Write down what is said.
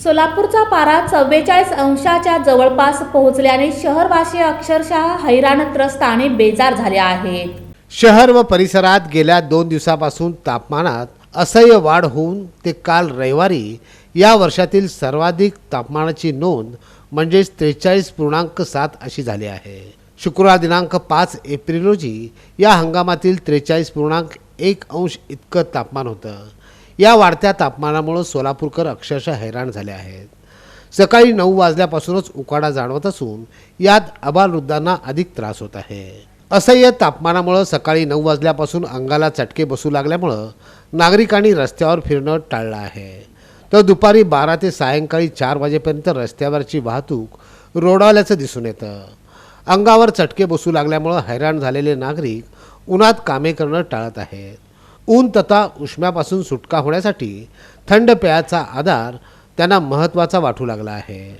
सोलापूरचा पारा 44 अंशाच्या जवळपास पोहोचल्याने शहरवासी अक्षरशः हैराणत्रस्त आणि बेजार झाले आहेत। शहर व परिसरात गेल्या 2 दिवसापासून तापमानात असह्य वाढ होऊन ते काल रविवारी या वर्षातील सर्वाधिक तापमानाची नोंद म्हणजे 43.7 अशी झाली आहे। शुक्रवार दिनांक 5 एप्रिल रोजी या हंगामातील 43.1 अंश इतकं तापमान होतं। या वाढत्या तापमानामुळे सोलापूरकर अक्षरशः हैराण झाले आहेत। सकाळी 9 वाजल्यापासूनच उकाडा जाणवत असून यात अबालवृद्धांना अधिक त्रास होत आहे। असह्य तापमानामुळे सकाळी 9 वाजल्यापासून अंगाला चटके बसू लागल्यामुळे नागरिकांनी रस्त्यावर फिरणं टाळलं आहे, तर दुपारी 12 ते सायंकाळी 4 वाजेपर्यंत रस्त्यावरची वाहतूक रोडावल्याचं दिसून येतं। अंगावर चटके बसू लागल्यामुळे हैराण झालेले नागरिक उन्हात कामे करणं टाळत आहेत। ऊन तथा उष्म्यापासून सुटका होण्यासाठी थंड पेयाचा आधार त्यांना महत्त्वाचा वाटू लागला आहे।